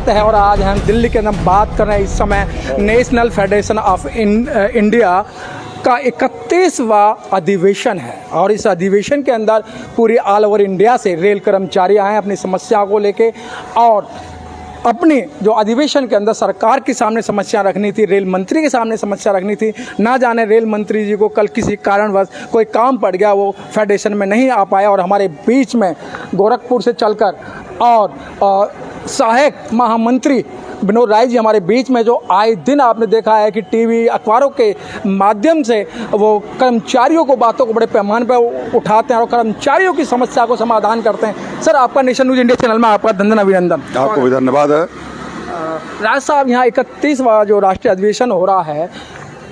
स्वागत है। और आज हम दिल्ली के अंदर बात कर रहे हैं। इस समय नेशनल फेडरेशन ऑफ इंडिया का 31वां अधिवेशन है और इस अधिवेशन के अंदर पूरी ऑल ओवर इंडिया से रेल कर्मचारी आए अपनी समस्याओं को लेके और अपनी जो अधिवेशन के अंदर सरकार के सामने समस्या रखनी थी, रेल मंत्री के सामने समस्या रखनी थी। ना जाने रेल मंत्री जी को कल किसी कारणवश कोई काम पड़ गया, वो फेडरेशन में नहीं आ पाया और हमारे बीच में गोरखपुर से चलकर और सहायक महामंत्री विनोद राय जी हमारे बीच में, जो आए दिन आपने देखा है कि टीवी अखबारों के माध्यम से वो कर्मचारियों को बातों को बड़े पैमाने पर उठाते हैं और कर्मचारियों की समस्या को समाधान करते हैं। सर, आपका नेशन न्यूज़ इंडिया चैनल में आपका धन्यवाद अभिनंदन। आपको भी धन्यवाद है। राज साहब, यहाँ 31वां जो राष्ट्रीय अधिवेशन हो रहा है,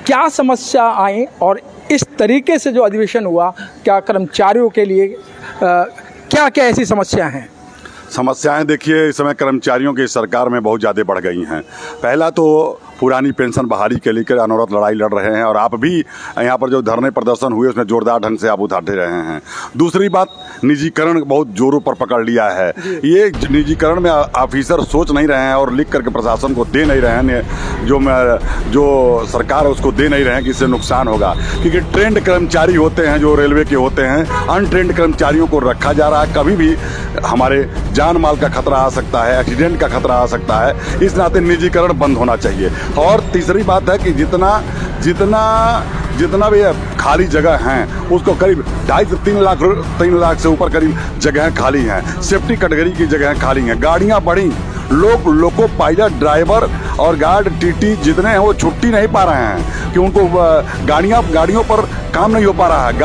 क्या समस्या आई और इस तरीके से जो अधिवेशन हुआ, क्या कर्मचारियों के लिए क्या क्या ऐसी समस्याएं हैं? समस्याएं देखिए, इस समय कर्मचारियों की सरकार में बहुत ज़्यादा बढ़ गई हैं। पहला तो पुरानी पेंशन बहाली के लेकर अनवरत लड़ाई लड़ रहे हैं और आप भी यहाँ पर जो धरने प्रदर्शन हुए उसमें जोरदार ढंग से आप उठाते रहे हैं। दूसरी बात, निजीकरण बहुत जोरों पर पकड़ लिया है। ये निजीकरण में ऑफिसर सोच नहीं रहे हैं और लिख करके प्रशासन को दे नहीं रहे हैं, जो सरकार है उसको दे नहीं रहे हैं कि इससे नुकसान होगा। क्योंकि ट्रेंड कर्मचारी होते हैं जो रेलवे के होते हैं, अनट्रेंड कर्मचारियों को रखा जा रहा है। कभी भी हमारे जान माल का खतरा आ सकता है, एक्सीडेंट का खतरा आ सकता है। इस नाते निजीकरण बंद होना चाहिए। और तीसरी बात है कि जितना भी खाली जगह हैं उसको करीब 2.5 से 3 लाख से ऊपर करीब जगह खाली हैं। सेफ्टी कैटेगरी की जगह खाली हैं। गाड़ियां बढ़ी, लोको पायलट, ड्राइवर और गार्ड, टीटी जितने हैं वो छुट्टी नहीं पा रहे हैं कि उनको गाड़ियों पर काम नहीं हो पा रहा है।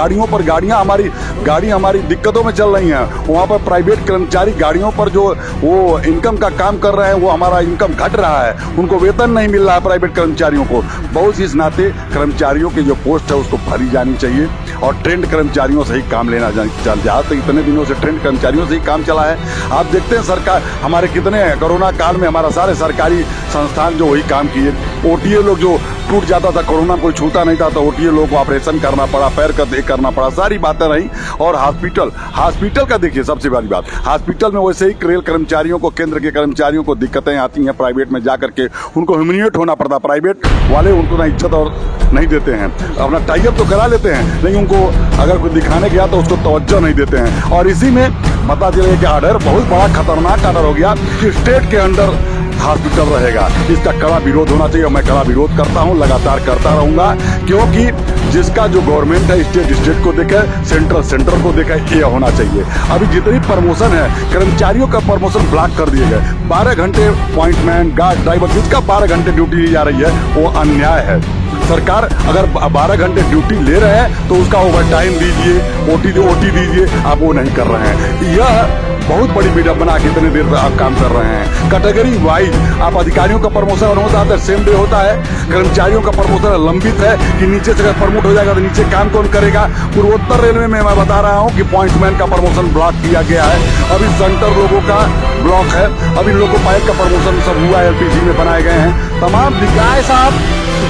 गाड़ियां हमारी दिक्कतों में चल रही हैं। वहाँ पर प्राइवेट कर्मचारी गाड़ियों पर जो वो इनकम का काम कर रहे हैं, वो हमारा इनकम घट रहा है, उनको वेतन नहीं मिल रहा है प्राइवेट कर्मचारियों को। बहुत इस नाते कर्मचारियों की जो पोस्ट है उसको भरी जानी चाहिए और ट्रेंड कर्मचारियों से ही काम लेना चाहिए। जहाँ तक इतने दिनों से ट्रेंड कर्मचारियों से ही काम चला है। आप देखते हैं सरकार हमारे कितने कोरोना काल में हमारा सारे सरकारी संस्थान जो वही काम किए। ओटीए लोग जो टूट जाता था, कोरोना कोई छूता नहीं था, तो ओटीए लोगों को ऑपरेशन करना पड़ा, पैर का करना पड़ा, सारी बातें रही। और हॉस्पिटल का देखिए, सबसे बड़ी बात, हॉस्पिटल में वैसे ही रेल कर्मचारियों को, केंद्र के कर्मचारियों को दिक्कतें आती हैं। प्राइवेट में जा करके उनको ह्यूमिलिएट होना पड़ता। प्राइवेट वाले उनको ना इज्जत और नहीं देते हैं, अपना टाइप तो करा लेते हैं, लेकिन उनको अगर कोई दिखाने गया तो उसको तवज्जो नहीं देते हैं। और इसी में पता चले कि ऑर्डर बहुत बड़ा खतरनाक ऑर्डर हो गया कि स्टेट के अंडर हॉस्पिटल रहेगा। इसका कड़ा विरोध होना चाहिए और मैं कड़ा विरोध करता हूं, लगातार करता रहूंगा। क्योंकि जिसका जो गवर्नमेंट है स्टेट को देखे, सेंटर को देखे, ये होना चाहिए। अभी जितनी प्रमोशन है, कर्मचारियों का प्रमोशन ब्लॉक कर दिए गए। 12 घंटे अपॉइंटमेंट, गार्ड, ड्राइवर, जिसका 12 घंटे ड्यूटी ली जा रही है वो अन्याय है। सरकार अगर 12 घंटे ड्यूटी ले रहे हैं तो उसका ओवर टाइम दीजिए, ओटी दीजिए। आप वो नहीं कर रहे हैं। यह बहुत बड़ी विडंबना की इतनी देर आप काम कर रहे हैं। कैटेगरी वाइज आप अधिकारियों का प्रमोशन होता है सेम डे होता है, कर्मचारियों का प्रमोशन लंबित है कि नीचे से अगर प्रमोट हो जाएगा तो नीचे काम कौन करेगा। पूर्वोत्तर रेलवे में मैं बता रहा हूँ कि पॉइंटमैन का प्रमोशन ब्लॉक किया गया है। अभी सेंटर लोगों का ब्लॉक है। अभी लोको पायलट का प्रमोशन सब हुआ, एलपीजी में बनाए गए हैं तमाम। राय साहब,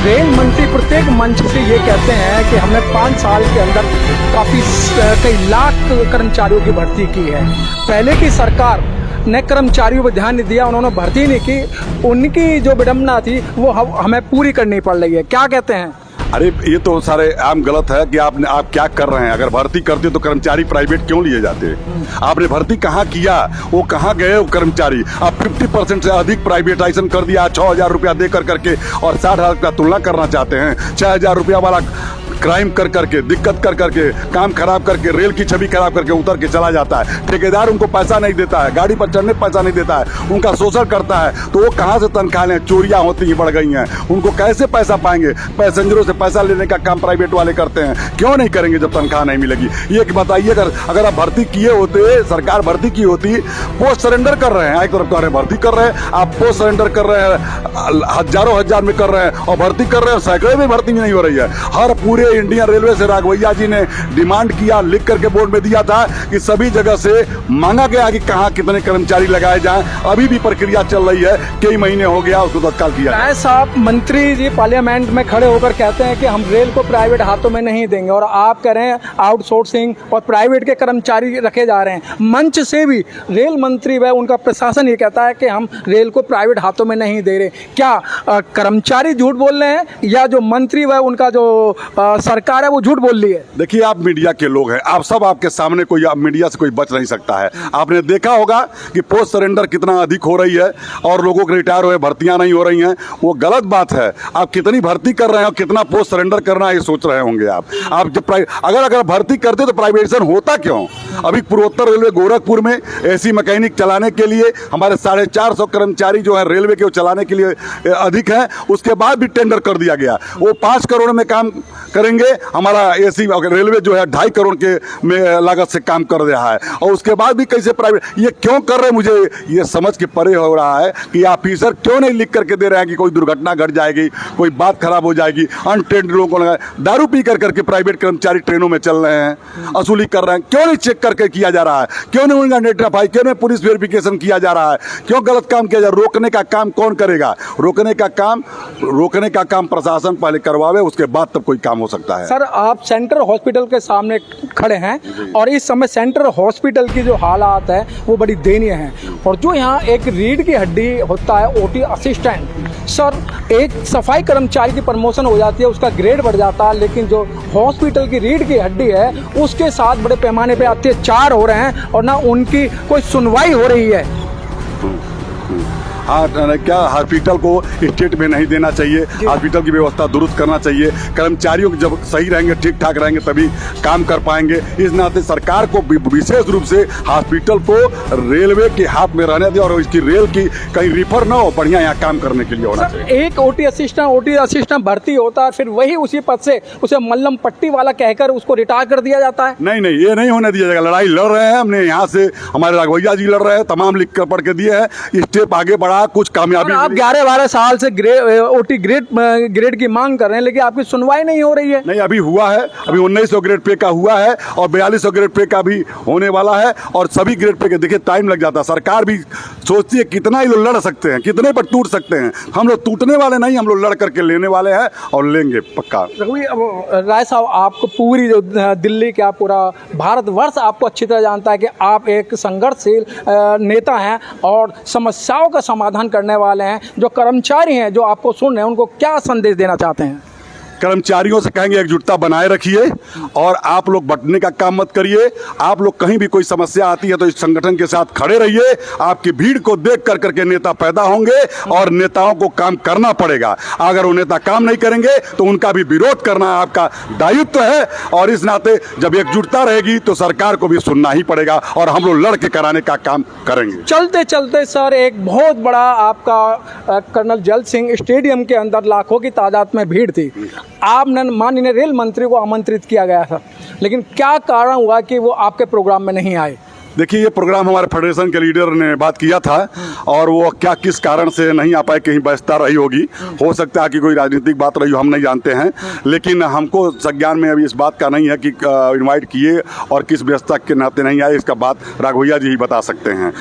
रेल मंत्री प्रत्येक मंच से ये कहते हैं कि हमने 5 साल के अंदर कई लाख कर्मचारियों की भर्ती की है। पहले की सरकार ने कर्मचारियों पर ध्यान नहीं दिया, उन्होंने भर्ती नहीं की। उनकी जो विडंबना थी वो हमें पूरी करनी पड़ रही है। क्या कहते हैं? अरे ये तो सारे आम गलत है कि आप क्या कर रहे हैं। अगर भर्ती करते तो कर्मचारी प्राइवेट क्यों लिए जाते? आपने भर्ती कहाँ किया, वो कहाँ गए वो कर्मचारी? आप 50% से अधिक प्राइवेटाइजेशन कर दिया 6,000 रुपया दे करके और 60,000 का तुलना करना चाहते हैं। 6,000 रुपया वाला क्राइम कर करके, दिक्कत कर करके, काम खराब करके, रेल की छवि खराब करके उतर के चला जाता है। ठेकेदार उनको पैसा नहीं देता है, गाड़ी पर चढ़ने पैसा नहीं देता है, उनका शोषण करता है। तो वो कहाँ से तनख्वाह लें? चोरियां होती ही बढ़ गई हैं। उनको कैसे पैसा पाएंगे? पैसेंजरों से पैसा लेने का काम प्राइवेट वाले करते हैं। क्यों नहीं करेंगे जब तनख्वाह नहीं मिलेगी? ये बताइए, अगर आप भर्ती किए होते, सरकार भर्ती की होती, पोस्ट सरेंडर कर रहे हैं। एक तरफ कह रहे हैं भर्ती कर रहे हैं, आप पोस्ट सरेंडर कर रहे हैं, हजारों हजार में कर रहे हैं और भर्ती कर रहे हैं, सैकड़े में भर्ती नहीं हो रही है। हर पूरे इंडियन रेलवे से राघवैया जी ने डिमांड किया, लिख करके बोर्ड में दिया था कि सभी जगह से मांगा गया कि कहाँ कितने कर्मचारी लगाए जाएं। अभी भी प्रक्रिया चल रही है, कई महीने हो गया, उसको तत्काल किया जाए। राय साहब, मंत्री जी पार्लियामेंट में खड़े होकर कहते हैं कि हम रेल को प्राइवेट हाथों में नहीं देंगे, और आप कह रहे हैं आउटसोर्सिंग और प्राइवेट के कर्मचारी रखे जा रहे हैं। मंच से भी रेल मंत्री व उनका प्रशासन ये कहता है कि हम रेल को प्राइवेट हाथों में नहीं दे रहे। क्या कर्मचारी झूठ बोल रहे हैं या जो मंत्री व उनका जो सरकार है वो झूठ बोल रही है? देखिए, आप मीडिया के लोग हैं, आप सब, आपके सामने कोई मीडिया से कोई बच नहीं सकता है। आपने देखा होगा कि पोस्ट सरेंडर कितना अधिक हो रही है और लोगों के रिटायर हुए, भर्तियां नहीं हो रही हैं। वो गलत बात है। आप कितनी भर्ती कर रहे हैं और कितना पोस्ट सरेंडर करना है, ये सोच रहे होंगे आप जब अगर भर्ती करते तो प्राइवेटाइजेशन होता क्यों? अभी पूर्वोत्तर रेलवे गोरखपुर में एसी मैकेनिक चलाने के लिए हमारे 450 कर्मचारी जो है रेलवे के, वो चलाने के लिए अधिक है। उसके बाद भी टेंडर कर दिया गया, वो 5 करोड़ में काम करेंगे। हमारा एसी रेलवे जो है 2.5 करोड़ के में लागत से काम कर रहा है, और उसके बाद भी कैसे प्राइवेट ये क्यों कर रहे हैं? मुझे ये समझ के परे हो रहा है कि ऑफिसर क्यों नहीं लिख करके दे रहे हैं कि कोई दुर्घटना घट जाएगी, कोई बात खराब हो जाएगी, अनट्रेंड लोगों को लगा दारू पी करके प्राइवेट कर्मचारी ट्रेनों में चल रहे हैं, वसूली कर रहे हैं। क्यों नहीं चेक करके किया जा रहा है? क्यों नहीं उनका नेटरफाई, क्यों नहीं पुलिस वेरिफिकेशन किया जा रहा है? क्यों गलत काम किया जा रहा है? रोकने का काम कौन करेगा? रोकने का काम प्रशासन पहले करवावे, उसके बाद तब कोई काम हो सकता है। सर, आप सेंट्रल हॉस्पिटल के सामने खड़े हैं और इस समय सेंट्रल हॉस्पिटल की जो हालात है वो बड़ी दयनीय है। और जो यहाँ एक रीढ़ की हड्डी होता है, ओटी असिस्टेंट, सर एक सफाई कर्मचारी की प्रमोशन हो जाती है, उसका ग्रेड बढ़ जाता है, लेकिन जो हॉस्पिटल की रीढ़ की हड्डी है उसके साथ बड़े पैमाने पे अत्याचार हो रहे हैं और ना उनकी कोई सुनवाई हो रही है। हाँ, क्या हॉस्पिटल को स्टेट में नहीं देना चाहिए? हॉस्पिटल की व्यवस्था दुरुस्त करना चाहिए। कर्मचारियों जब सही रहेंगे, ठीक ठाक रहेंगे, तभी काम कर पाएंगे। इस नाते सरकार को विशेष रूप से हॉस्पिटल को रेलवे के हाथ में रहने दें और इसकी रेल की कहीं रिफर ना हो, बढ़िया यहाँ काम करने के लिए होना चाहिए। एक ओटी असिस्टेंट भर्ती होता है, फिर वही उसी पद से उसे मल्लम पट्टी वाला कहकर उसको रिटायर कर दिया जाता है। नहीं, ये नहीं होने दिया जाएगा। लड़ाई लड़ रहे हैं, हमने यहाँ से हमारे राघवैया जी लड़ रहे हैं, तमाम लिख कर पढ़ के दिए हैं, स्टेप आगे बढ़ा, कुछ कामयाबी। आप 11-12 साल से ओटी ग्रेड की मांग कर रहे हैं, लेकिन आपकी सुनवाई नहीं हो रही है। नहीं, अभी हुआ है, अभी 1900 ग्रेड पे का हुआ है और 4200 ग्रेड पे का भी होने वाला है। और सभी ग्रेड पे के देखिए टाइम लग जाता है। सरकार भी सोचती है कितना ही लोग लड़ सकते हैं, कितने पर टूट सकते हैं। हम लोग टूटने वाले नहीं, हम लोग लड़ करके लेने वाले हैं और लेंगे पक्का। राय साहब, आपको पूरी जो दिल्ली का पूरा भारतवर्ष आपको अच्छी तरह जानता है कि आप एक संघर्षशील नेता हैं और समस्याओं का समाधान करने वाले हैं। जो कर्मचारी हैं जो आपको सुन रहे हैं, उनको क्या संदेश देना चाहते हैं? कर्मचारियों से कहेंगे एकजुटता बनाए रखिए और आप लोग बंटने का काम मत करिए। आप लोग कहीं भी कोई समस्या आती है तो इस संगठन के साथ खड़े रहिए। आपकी भीड़ को देख कर करके नेता पैदा होंगे और नेताओं को काम करना पड़ेगा। अगर वो नेता काम नहीं करेंगे तो उनका भी विरोध करना आपका दायित्व है। और इस नाते जब एकजुटता रहेगी तो सरकार को भी सुनना ही पड़ेगा और हम लोग लड़ के कराने का काम करेंगे। चलते चलते सर, एक बहुत बड़ा आपका कर्नल जल सिंह स्टेडियम के अंदर लाखों की तादाद में भीड़ थी। आपने माननीय रेल मंत्री को आमंत्रित किया गया था, लेकिन क्या कारण हुआ कि वो आपके प्रोग्राम में नहीं आए? देखिए, ये प्रोग्राम हमारे फेडरेशन के लीडर ने बात किया था और वो क्या किस कारण से नहीं आ पाए, कहीं व्यस्तता रही होगी, हो सकता है कि कोई राजनीतिक बात रही हो, हम नहीं जानते हैं। लेकिन हमको संज्ञान में अभी इस बात का नहीं है कि इनवाइट किए और किस व्यस्तता के नाते नहीं आए। इसका बात राघवैया जी ही बता सकते हैं।